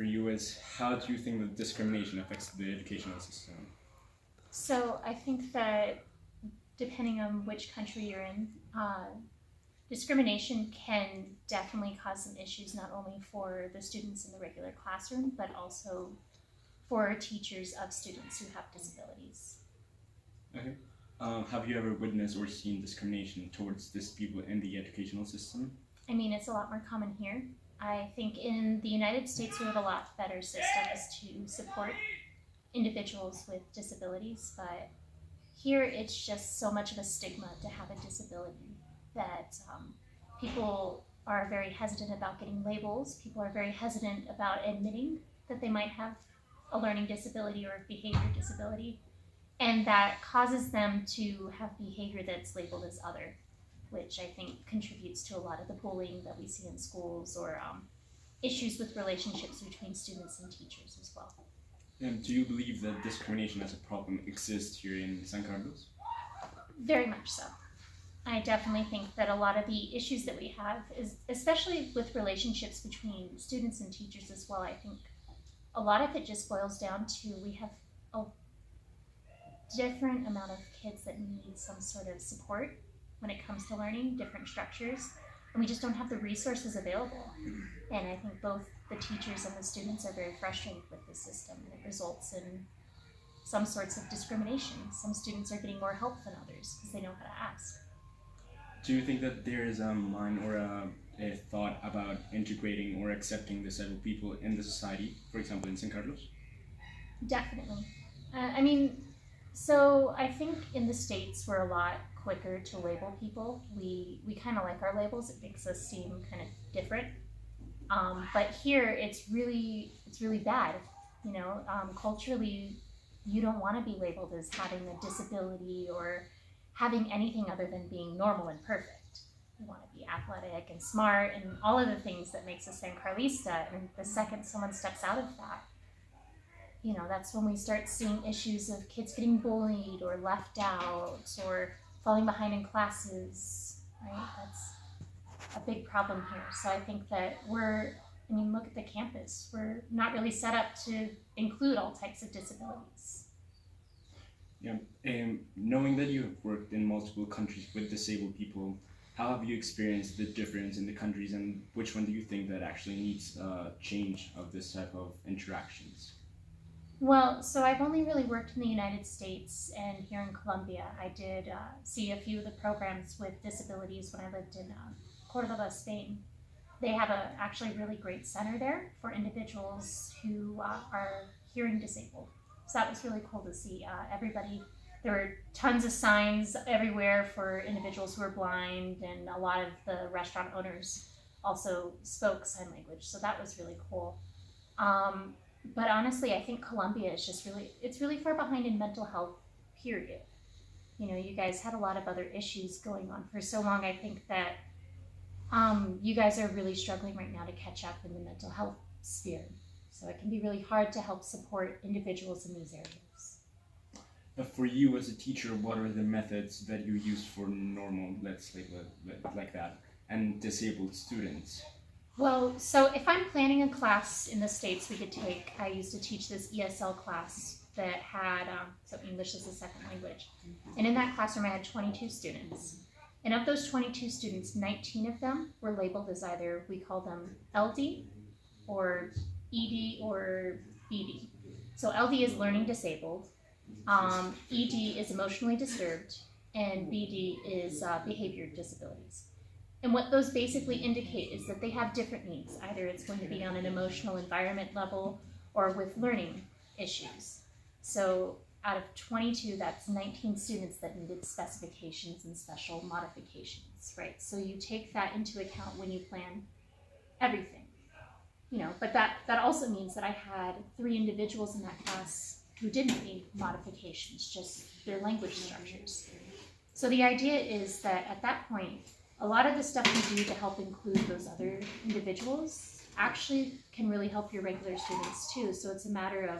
for you is, how do you think that discrimination affects the educational system? So I think that depending on which country you're in, discrimination can definitely cause some issues, not only for the students in the regular classroom, but also for teachers of students who have disabilities. Okay. Have you ever witnessed or seen discrimination towards these people in the educational system? I mean, it's a lot more common here. I think in the United States we have a lot better systems to support individuals with disabilities, but here it's just so much of a stigma to have a disability that people are very hesitant about getting labels. People are very hesitant about admitting that they might have a learning disability or a behavior disability, and that causes them to have behavior that's labeled as other, which I think contributes to a lot of the bullying that we see in schools, or issues with relationships between students and teachers as well. And do you believe that discrimination as a problem exists here in San Carlos? Very much so. I definitely think that a lot of the issues that we have is, especially with relationships between students and teachers as well, I think a lot of it just boils down to we have a different amount of kids that need some sort of support when it comes to learning, different structures, and we just don't have the resources available. And I think both the teachers and the students are very frustrated with the system, and it results in some sorts of discrimination. Some students are getting more help than others because they know how to ask. Do you think that there is a mind or a thought about integrating or accepting disabled people in the society, for example, in San Carlos? Definitely. I mean, so I think in the States we're a lot quicker to label people. We kind of like our labels. It makes us seem kind of different. But here it's really bad. You know, culturally, you don't want to be labeled as having a disability or having anything other than being normal and perfect. You want to be athletic and smart and all of the things that makes us San Carlista. And the second someone steps out of that, you know, that's when we start seeing issues of kids getting bullied or left out or falling behind in classes, right? That's a big problem here. So I think that look at the campus. We're not really set up to include all types of disabilities. Yeah, knowing that you have worked in multiple countries with disabled people, how have you experienced the difference in the countries, and which one do you think that actually needs change of this type of interactions? Well, so I've only really worked in the United States and here in Colombia. I did see a few of the programs with disabilities when I lived in Cordoba, Spain. They have a actually really great center there for individuals who are hearing disabled. So that was really cool to see. There were tons of signs everywhere for individuals who are blind, and a lot of the restaurant owners also spoke sign language. So that was really cool. But honestly, I think Colombia is it's really far behind in mental health, period. You know, you guys had a lot of other issues going on for so long. I think that you guys are really struggling right now to catch up in the mental health sphere. So it can be really hard to help support individuals in these areas. For you as a teacher, what are the methods that you use for normal, let's like that, and disabled students? Well, so if I'm planning a class in the States we could take, I used to teach this ESL class that had, so English is a second language. And in that classroom I had 22 students. And of those 22 students, 19 of them were labeled as either, we call them LD or ED or BD. So LD is learning disabled, ED is emotionally disturbed, and BD is behavior disabilities. And what those basically indicate is that they have different needs. Either it's going to be on an emotional environment level or with learning issues. So out of 22, that's 19 students that needed specifications and special modifications, right? So you take that into account when you plan everything, you know, but that also means that I had 3 individuals in that class who didn't need modifications, just their language structures. So the idea is that at that point, a lot of the stuff you do to help include those other individuals actually can really help your regular students too. So it's a matter of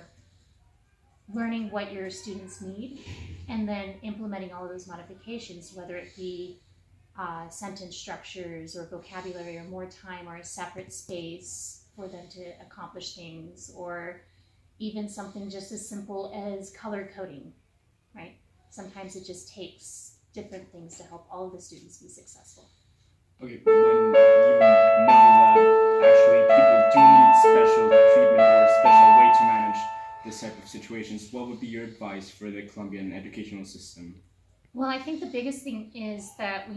learning what your students need and then implementing all of those modifications, whether it be sentence structures or vocabulary or more time or a separate space for them to accomplish things, or even something just as simple as color coding, right? Sometimes it just takes different things to help all of the students be successful. Okay, when you know that actually people do need special treatment or a special way to manage this type of situations, what would be your advice for the Colombian educational system? Well, I think the biggest thing is that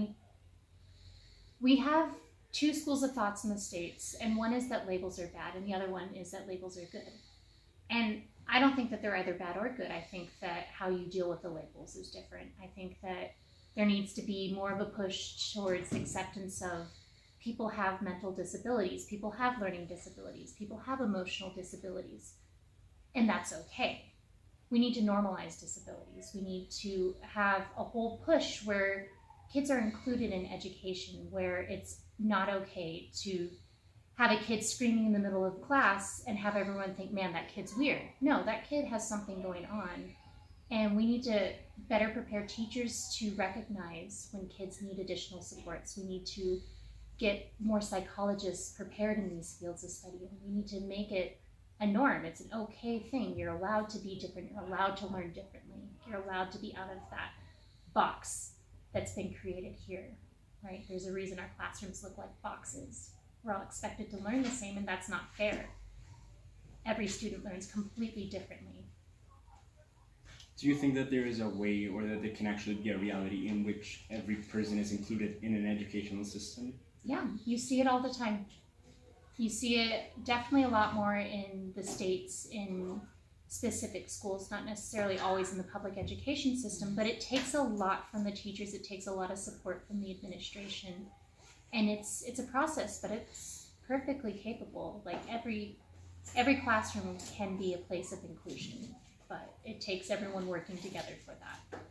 we have two schools of thoughts in the States, and one is that labels are bad, and the other one is that labels are good. And I don't think that they're either bad or good. I think that how you deal with the labels is different. I think that there needs to be more of a push towards acceptance of people have mental disabilities, people have learning disabilities, people have emotional disabilities, and that's okay. We need to normalize disabilities. We need to have a whole push where kids are included in education, where it's not okay to have a kid screaming in the middle of class and have everyone think, man, that kid's weird. No, that kid has something going on. And we need to better prepare teachers to recognize when kids need additional supports. We need to get more psychologists prepared in these fields of study. And we need to make it a norm. It's an okay thing. You're allowed to be different. You're allowed to learn differently. You're allowed to be out of that box that's been created here, right? There's a reason our classrooms look like boxes. We're all expected to learn the same, and that's not fair. Every student learns completely differently. Do you think that there is a way, or that there can actually be a reality in which every person is included in an educational system? Yeah, you see it all the time. You see it definitely a lot more in the States, in specific schools, not necessarily always in the public education system, but it takes a lot from the teachers. It takes a lot of support from the administration. And it's a process, but it's perfectly capable. Like every classroom can be a place of inclusion, but it takes everyone working together for that.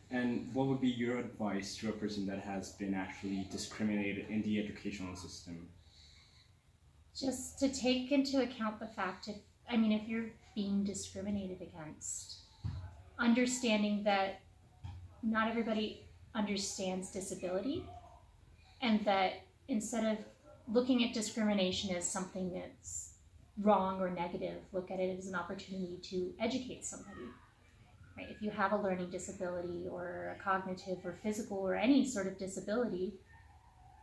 And what would be your advice to a person that has been actually discriminated in the educational system? Just to take into account the fact if you're being discriminated against, understanding that not everybody understands disability, and that instead of looking at discrimination as something that's wrong or negative, look at it as an opportunity to educate somebody. Right? If you have a learning disability or a cognitive or physical or any sort of disability,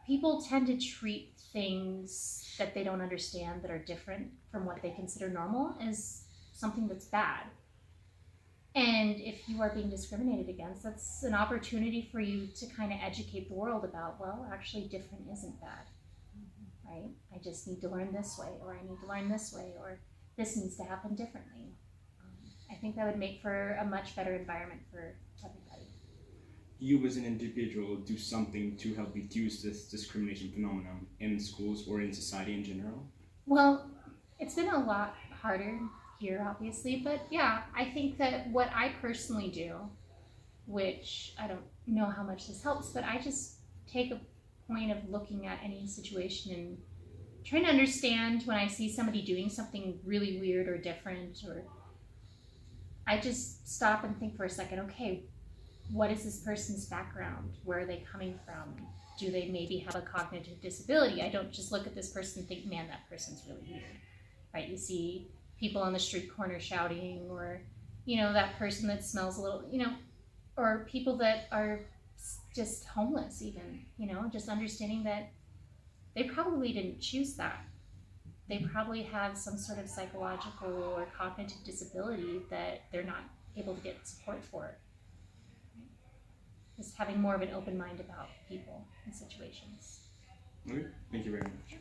people tend to treat things that they don't understand that are different from what they consider normal as something that's bad. And if you are being discriminated against, that's an opportunity for you to kind of educate the world about, well, actually different isn't bad, right? I just need to learn this way, or I need to learn this way, or this needs to happen differently. I think that would make for a much better environment for everybody. You as an individual do something to help reduce this discrimination phenomenon in schools or in society in general? Well, it's been a lot harder here, obviously, but yeah, I think that what I personally do, which I don't know how much this helps, but I just take a point of looking at any situation and trying to understand when I see somebody doing something really weird or different, or I just stop and think for a second, okay, what is this person's background? Where are they coming from? Do they maybe have a cognitive disability? I don't just look at this person and think, man, that person's really weird, right? You see people on the street corner shouting, or, that person that smells a little, or people that are just homeless even, just understanding that they probably didn't choose that. They probably have some sort of psychological or cognitive disability that they're not able to get support for. Just having more of an open mind about people and situations. Okay, thank you very much.